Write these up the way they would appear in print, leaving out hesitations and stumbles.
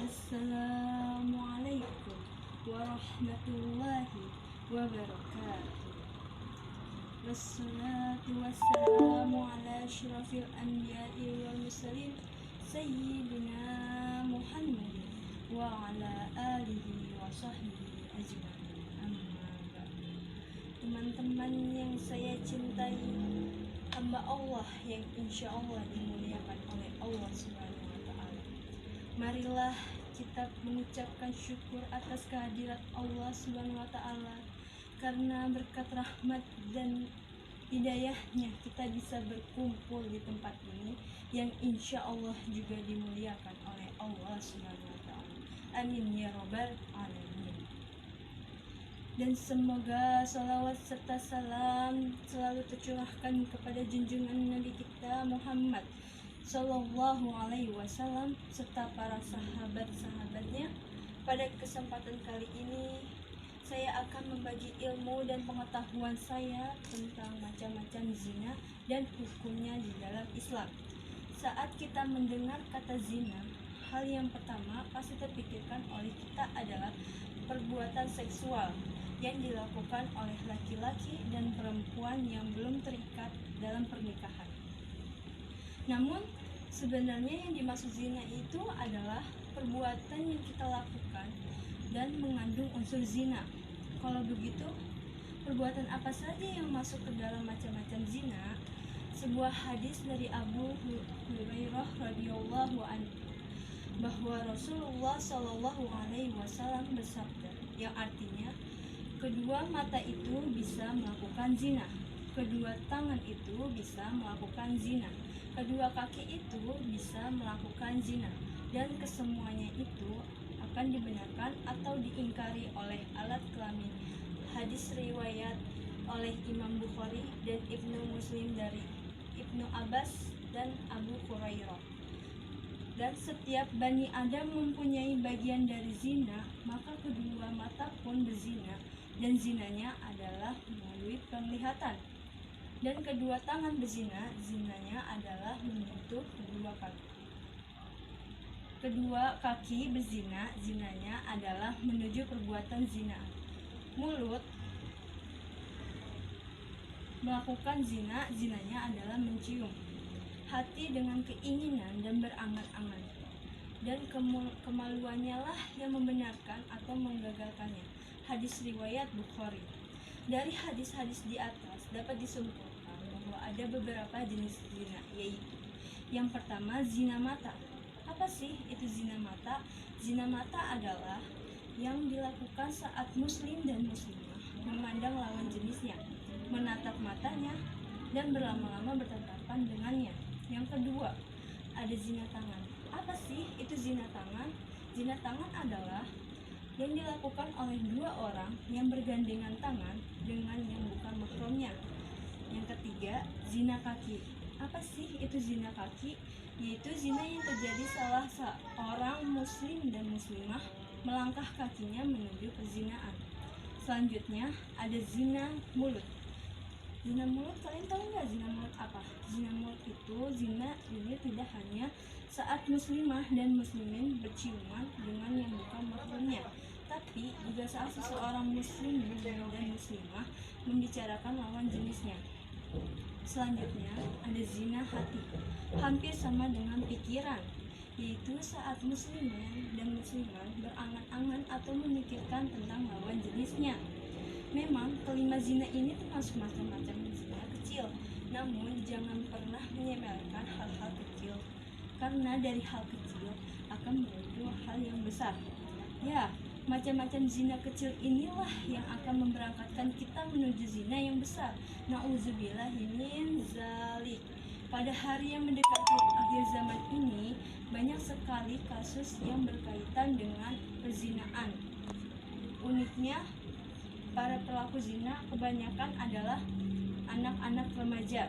Assalamualaikum warahmatullahi wabarakatuh. Wassalatu wassalamu ala asyrafil anbiya'i wal mursalin sayyidina Muhammadin wa ala alihi wa sahbihi ajma'in. Amma ba'du. Teman-teman yang saya cintai, hamba Allah yang insya Allah dimuliakan oleh Allah Subhanahu wa Ta'ala, marilah kita mengucapkan syukur atas kehadirat Allah Subhanahu wa Ta'ala, karena berkat rahmat dan hidayahnya kita bisa berkumpul di tempat ini yang insya Allah juga dimuliakan oleh Allah Subhanahu wa Ta'ala. Amin ya robbal alamin. Dan semoga salawat serta salam selalu tercurahkan kepada junjungan Nabi kita Muhammad Sallallahu Alaihi Wasallam serta para sahabat-sahabatnya. Pada kesempatan kali ini saya akan membagi ilmu dan pengetahuan saya tentang macam-macam zina dan hukumnya di dalam Islam. Saat kita mendengar kata zina, hal yang pertama pasti terpikirkan oleh kita adalah perbuatan seksual yang dilakukan oleh laki-laki dan perempuan yang belum terikat dalam pernikahan. Namun sebenarnya yang dimaksud zina itu adalah perbuatan yang kita lakukan dan mengandung unsur zina. Kalau begitu, perbuatan apa saja yang masuk ke dalam macam-macam zina? Sebuah hadis dari Abu Hurairah radhiyallahu anhu bahwa Rasulullah Shallallahu Alaihi Wasallam bersabda, yang artinya kedua mata itu bisa melakukan zina, kedua tangan itu bisa melakukan zina, kedua kaki itu bisa melakukan zina, dan kesemuanya itu akan dibenarkan atau diingkari oleh alat kelamin. Hadis riwayat oleh Imam Bukhari dan Ibnu Muslim dari Ibnu Abbas dan Abu Hurairah. Dan setiap Bani Adam mempunyai bagian dari zina, maka kedua mata pun berzina, dan zinanya adalah melalui penglihatan. Dan kedua tangan berzina, zinanya adalah menyentuh kedua kaki. Kedua kaki berzina, zinanya adalah menuju perbuatan zina. Mulut melakukan zina, zinanya adalah mencium. Hati dengan keinginan dan berangan-angan, dan kemaluannya lah yang membenarkan atau menggagalkannya. Hadis riwayat Bukhari. Dari hadis-hadis di atas dapat disimpulkan bahwa ada beberapa jenis zina, yaitu yang pertama, zina mata. Apa sih itu zina mata? Zina mata adalah yang dilakukan saat muslim dan muslimah memandang lawan jenisnya, menatap matanya, dan berlama-lama bertatapan dengannya. Yang kedua, ada zina tangan. Apa sih itu zina tangan? Zina tangan adalah yang dilakukan oleh dua orang yang bergandengan tangan dengan yang bukan mahramnya. Yang ketiga, zina kaki. Apa sih itu zina kaki? Yaitu zina yang terjadi salah seorang muslim dan muslimah melangkah kakinya menuju perzinaan. Selanjutnya ada zina mulut. Zina mulut, kalian tahu nggak zina mulut apa? Zina mulut itu, zina ini tidak hanya saat muslimah dan muslimin berciuman dengan yang bukan mahramnya, tapi juga saat seseorang muslim dan muslimah membicarakan lawan jenisnya. Selanjutnya ada zina hati, hampir sama dengan pikiran, yaitu saat muslimah dan muslimah berangan-angan atau memikirkan tentang lawan jenisnya. Memang kelima zina ini termasuk macam-macam zina kecil, namun jangan pernah menyepelekan hal-hal kecil, karena dari hal kecil akan menuju hal yang besar. Ya, macam-macam zina kecil inilah yang akan memberangkatkan kita menuju zina yang besar. Nauzubillahi min zalik. Pada hari yang mendekati akhir zaman ini, banyak sekali kasus yang berkaitan dengan perzinaan. Uniknya, para pelaku zina kebanyakan adalah anak-anak remaja.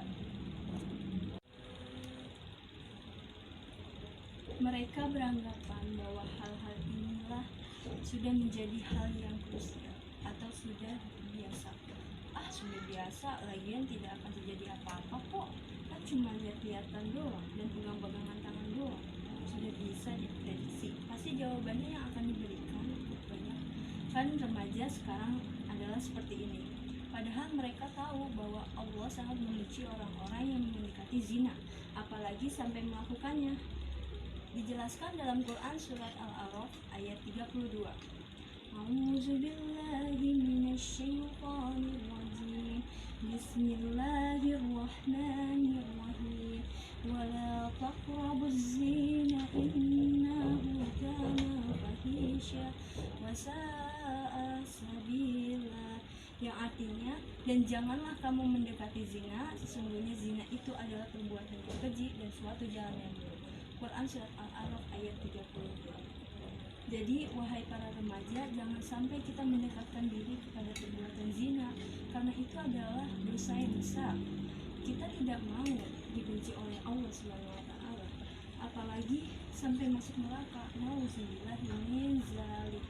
Mereka beranggapan bahwa hal-hal inilah sudah menjadi hal yang krusial atau sudah biasa. Sudah biasa, lagian tidak akan terjadi apa-apa kok. Kan cuma lihat-lihatan doang dan pegang-pegangan tangan doang. Sudah bisa diprediksi. Pasti jawaban jawabannya yang akan diberikan kebanyakan remaja sekarang adalah seperti ini. Padahal mereka tahu bahwa Allah sangat membenci orang-orang yang mendekati zina, apalagi sampai melakukannya. Dijelaskan dalam Quran surat Al-A'raf ayat 32. A'udzubillahi minasyaitonirrajim. Bismillahirrahmanirrahim. Wala taqrabuz zina innahu kana fahisha wa sa'a sabila. Yang artinya, dan janganlah kamu mendekati zina, sesungguhnya zina itu adalah perbuatan yang keji dan suatu jalan yang buruk. Quran surat Al-A'raf ayat 32. Jadi wahai para remaja, jangan sampai kita mendekatkan diri kepada perbuatan zina, karena itu adalah dosa yang besar. Kita tidak mau dibenci oleh Allah Subhanahu wa taala, apalagi sampai masuk neraka. Nauzubillah min dzalik.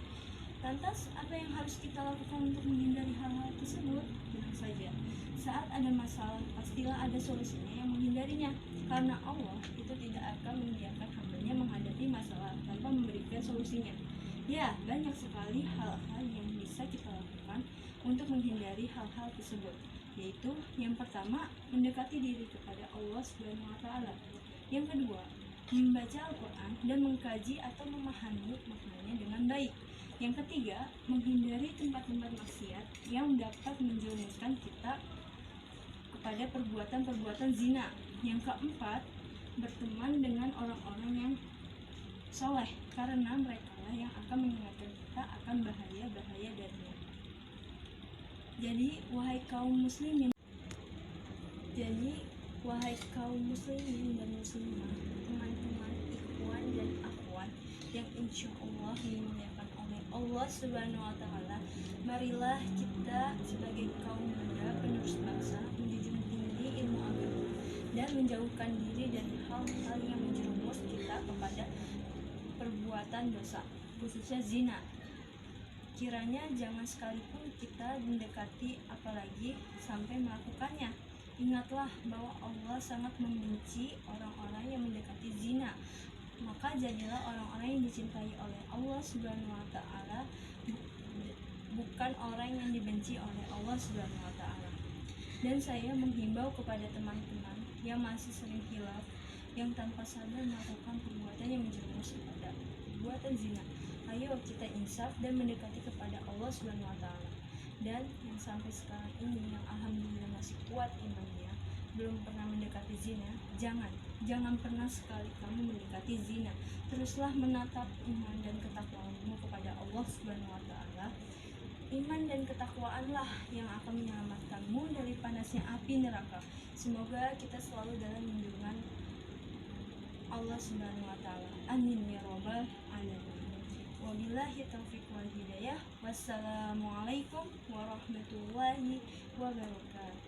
Lantas apa yang harus kita lakukan untuk menghindari hal-hal tersebut? Tenang saja, saat ada masalah pastilah ada solusinya yang menghindarinya, karena Allah itu tidak akan membiarkan hambanya menghadapi masalah tanpa memberikan solusinya. Ya, banyak sekali hal-hal yang bisa kita lakukan untuk menghindari hal-hal tersebut, yaitu yang pertama, mendekati diri kepada Allah Subhanahu wa taala. Yang kedua, membaca Al-Quran dan mengkaji atau memahami maknanya dengan baik. Yang ketiga, menghindari tempat-tempat maksiat yang dapat menjerumuskan kita kepada perbuatan-perbuatan zina. Yang keempat, berteman dengan orang-orang yang soleh, karena mereka lah yang akan mengingatkan kita akan bahaya-bahaya darinya. Jadi wahai kaum muslimin dan muslimah, teman-teman ikhwan dan akhwat yang insya Allah dimuliakan oleh Allah Subhanahu wa taala, marilah kita sebagai kaum muda penerus bangsa menjunjung tinggi ilmu agama dan menjauhkan diri dari hal-hal yang menjerumus kita kepada perbuatan dosa, khususnya zina. Kiranya jangan sekalipun kita mendekati, apalagi sampai melakukannya. Ingatlah bahwa Allah sangat membenci orang-orang yang mendekati zina. Maka jadilah orang-orang yang dicintai oleh Allah Subhanahu wa taala, bukan orang yang dibenci oleh Allah Subhanahu wa taala. Dan saya menghimbau kepada teman-teman yang masih sering khilaf, yang tanpa sadar melakukan perbuatan yang menjerumus kepada perbuatan zina. Ayo kita insaf dan mendekati kepada Allah Subhanahu wa taala. Dan yang sampai sekarang ini yang alhamdulillah masih kuat imannya, belum pernah mendekati zina, jangan pernah sekali kamu mendekati zina. Teruslah menatap iman dan ketakwaanmu kepada Allah Subhanahu wa taala. Iman dan ketakwaanlah yang akan menyelamatkanmu dari panasnya api neraka. Semoga kita selalu dalam lindungan Allah Subhanahu wa taala. Amin ya rabbal alamin. Wabillahi taufiq wal hidayah. Wassalamualaikum warahmatullahi wabarakatuh.